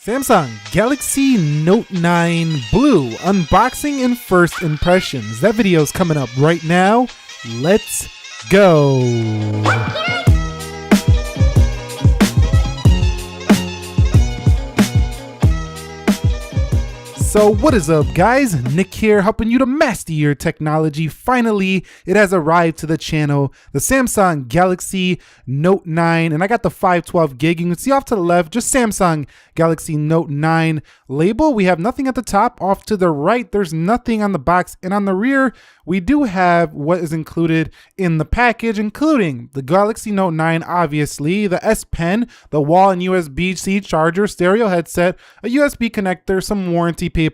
Samsung Galaxy Note 9 Blue unboxing and first impressions. That video is coming up right now. Let's go. So what is up, guys? Nick here, helping you to master your technology. Finally, it has arrived to the channel, the Samsung Galaxy Note 9, and I got the 512 gig. You can see off to the left, just Samsung Galaxy Note 9 label. We have nothing at the top. Off to the right, there's nothing on the box, and on the rear, we do have what is included in the package, including the Galaxy Note 9, obviously, the S Pen, the wall and USB-C charger, stereo headset, a USB connector, some warranty papers,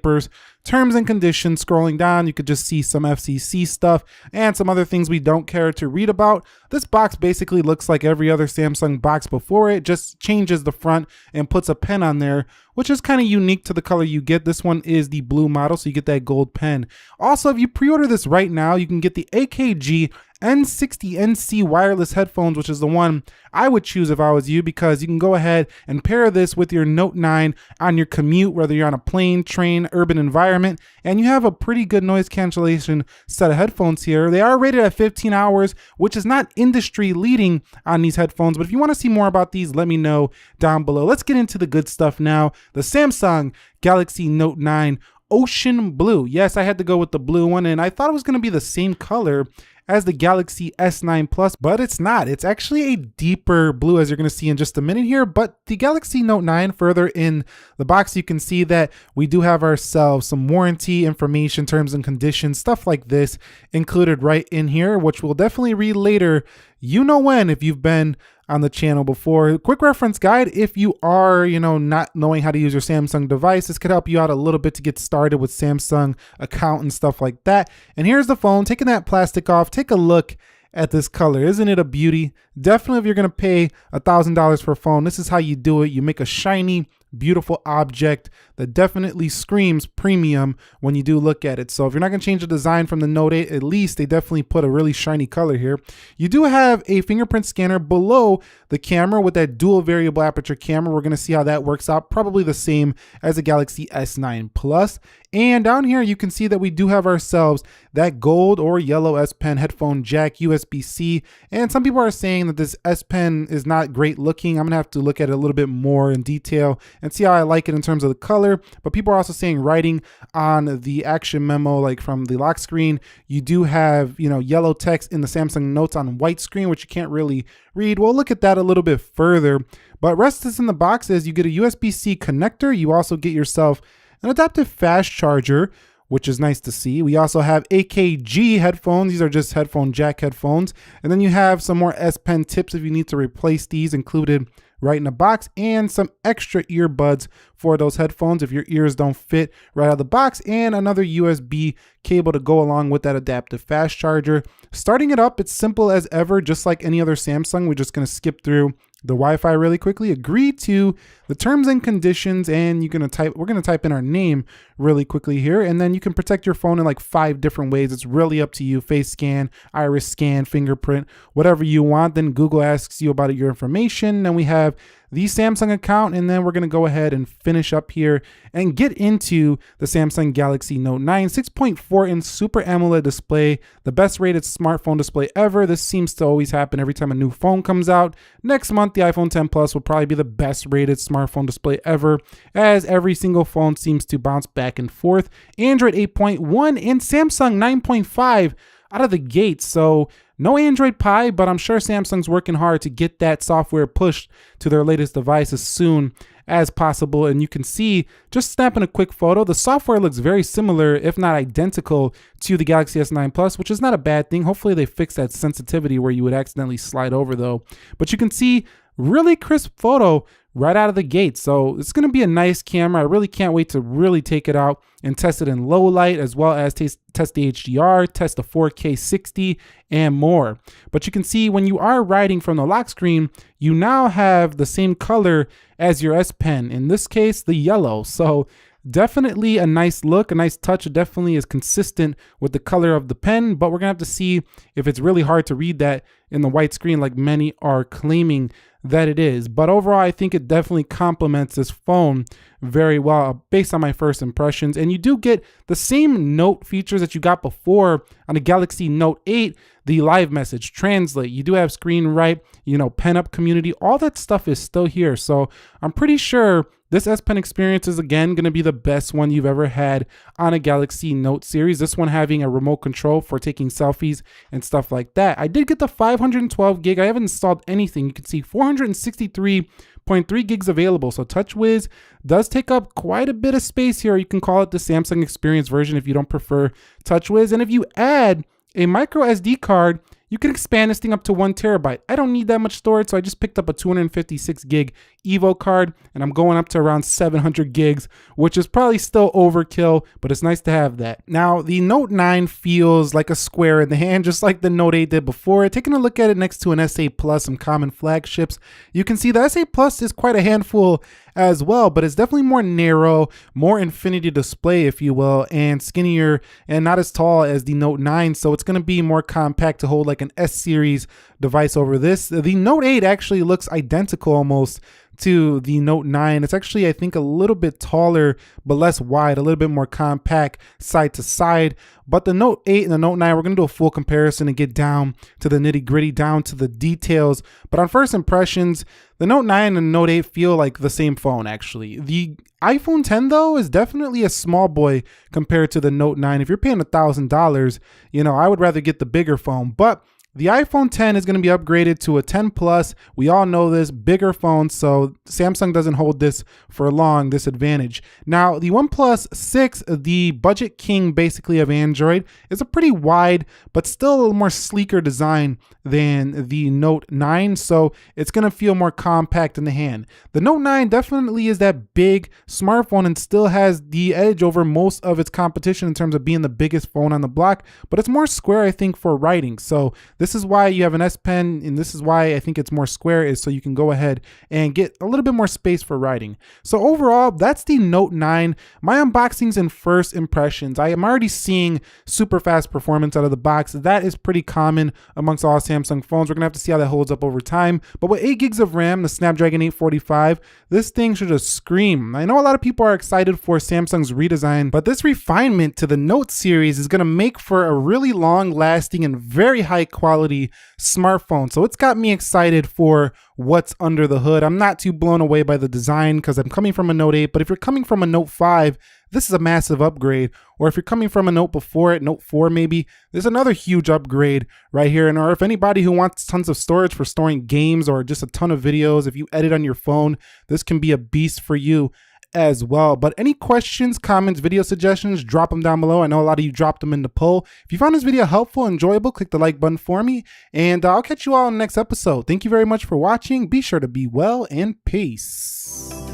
terms and conditions. Scrolling down, you could just see some FCC stuff and some other things we don't care to read about. This box basically looks like every other Samsung box before it, just changes the front and puts a pen on there, which is kind of unique to the color you get. This one is the blue model, so you get that gold pen. Also, if you pre-order this right now, you can get the AKG N60NC wireless headphones, which is the one I would choose if I was you, because you can go ahead and pair this with your Note 9 on your commute, whether you're on a plane, train, urban environment, and you have a pretty good noise cancellation set of headphones here. They are rated at 15 hours, which is not industry leading on these headphones, but if you want to see more about these, let me know down below. Let's get into the good stuff now. The Samsung Galaxy Note 9 Ocean Blue. Yes, I had to go with the blue one, and I thought it was going to be the same color as the Galaxy S9 Plus, but it's not. It's actually a deeper blue, as you're going to see in just a minute here. But the Galaxy Note 9, further in the box, you can see that we do have ourselves some warranty information, terms and conditions, stuff like this included right in here, which we'll definitely read later. You know when, if you've been on the channel before. Quick reference guide if you are, not knowing how to use your Samsung device. This could help you out a little bit to get started with Samsung account and stuff like that. And here's the phone. Taking that plastic off, take a look at this color. Isn't it a beauty? Definitely, if you're gonna pay $1,000 for a phone, this is how you do it. You make a shiny, beautiful object that definitely screams premium when you do look at it. So if you're not gonna change the design from the Note 8, at least they definitely put a really shiny color here. You do have a fingerprint scanner below the camera with that dual variable aperture camera. We're gonna see how that works out. Probably the same as the Galaxy S9 Plus. And down here, you can see that we do have ourselves that gold or yellow S Pen headphone jack, USB-C. And some people are saying that this S Pen is not great looking. I'm gonna have to look at it a little bit more in detail and see how I like it in terms of the color. But people are also saying writing on the action memo, like from the lock screen, you do have, yellow text in the Samsung Notes on white screen, which you can't really read. We'll look at that a little bit further. But rest is in the box is you get a USB-C connector. You also get yourself an adaptive fast charger, which is nice to see. We also have AKG headphones. These are just headphone jack headphones. And then you have some more S Pen tips if you need to replace these included right in the box, and some extra earbuds for those headphones if your ears don't fit right out of the box, and another USB cable to go along with that adaptive fast charger. Starting it up, it's simple as ever, just like any other Samsung. We're just gonna skip through the Wi-Fi really quickly, agree to the terms and conditions, and we're gonna type in our name really quickly here, and then you can protect your phone in like 5 different ways. It's really up to you. Face scan, iris scan, fingerprint, whatever you want. Then Google asks you about your information. Then we have the Samsung account, and then we're gonna go ahead and finish up here and get into the Samsung Galaxy Note 9 6.4-inch Super AMOLED display, the best rated smartphone display ever. This seems to always happen every time a new phone comes out. Next month, the iPhone 10 Plus will probably be the best rated smartphone display ever, as every single phone seems to bounce back and forth. Android 8.1 and Samsung 9.5 out of the gate. So no Android Pie, but I'm sure Samsung's working hard to get that software pushed to their latest device as soon as possible. And you can see, just snapping a quick photo, the software looks very similar, if not identical, to the Galaxy S9 Plus, which is not a bad thing. Hopefully they fix that sensitivity where you would accidentally slide over though. But you can see really crisp photo right out of the gate. So it's going to be a nice camera. I really can't wait to really take it out and test it in low light, as well as test the HDR, test the 4K 60 and more. But you can see when you are writing from the lock screen, you now have the same color as your S Pen, in this case, the yellow. So definitely a nice look, a nice touch. It definitely is consistent with the color of the pen, but we're gonna have to see if it's really hard to read that in the white screen like many are claiming that it is. But overall, I think it definitely complements this phone very well based on my first impressions. And you do get the same note features that you got before on the Galaxy Note 8, the live message, translate. You do have screen write, pen up community, all that stuff is still here. So I'm pretty sure this S Pen experience is again going to be the best one you've ever had on a Galaxy Note series. This one having a remote control for taking selfies and stuff like that. I did get the 512 gig. I haven't installed anything. You can see 463.3 gigs available. So TouchWiz does take up quite a bit of space here. You can call it the Samsung Experience version if you don't prefer TouchWiz. And if you add a micro SD card, you can expand this thing up to 1 terabyte. I don't need that much storage, so I just picked up a 256 gig Evo card, and I'm going up to around 700 gigs, which is probably still overkill, but it's nice to have that. Now, the Note 9 feels like a square in the hand, just like the Note 8 did before. Taking a look at it next to an S8 Plus, some common flagships, you can see the S8 Plus is quite a handful as well, but it's definitely more narrow, more infinity display, if you will, and skinnier and not as tall as the Note 9. So it's going to be more compact to hold like an S series device over this. The Note 8 actually looks identical almost to the Note 9. It's actually, I think, a little bit taller, but less wide, a little bit more compact side to side. But the Note 8 and the Note 9, we're going to do a full comparison and get down to the nitty gritty, down to the details. But on first impressions, the Note 9 and the Note 8 feel like the same phone, actually. The iPhone 10, though, is definitely a small boy compared to the Note 9. If you're paying $1,000, I would rather get the bigger phone. But the iPhone 10 is going to be upgraded to a 10 Plus. We all know this, bigger phone, so Samsung doesn't hold this for long, this advantage. Now, the OnePlus 6, the budget king basically of Android, is a pretty wide, but still a little more sleeker design than the Note 9, so it's going to feel more compact in the hand. The Note 9 definitely is that big smartphone and still has the edge over most of its competition in terms of being the biggest phone on the block, but it's more square, I think, for writing. So this is why you have an S Pen, and this is why I think it's more square, is so you can go ahead and get a little bit more space for writing. So overall, that's the Note 9. My unboxings and first impressions. I am already seeing super fast performance out of the box. That is pretty common amongst all Samsung phones. We're gonna have to see how that holds up over time. But with 8 gigs of RAM, the Snapdragon 845, this thing should just scream. I know a lot of people are excited for Samsung's redesign, but this refinement to the Note series is gonna make for a really long lasting and very high quality smartphone. So it's got me excited for what's under the hood. I'm not too blown away by the design because I'm coming from a Note 8, but if you're coming from a Note 5, this is a massive upgrade. Or if you're coming from a Note before it, Note 4 maybe, there's another huge upgrade right here. And or if anybody who wants tons of storage for storing games or just a ton of videos, if you edit on your phone, this can be a beast for you as well. But any questions, comments, video suggestions, drop them down below. I know a lot of you dropped them in the poll. If you found this video helpful, enjoyable, click the like button for me, and I'll catch you all in the next episode. Thank you very much for watching. Be sure to be well, and peace.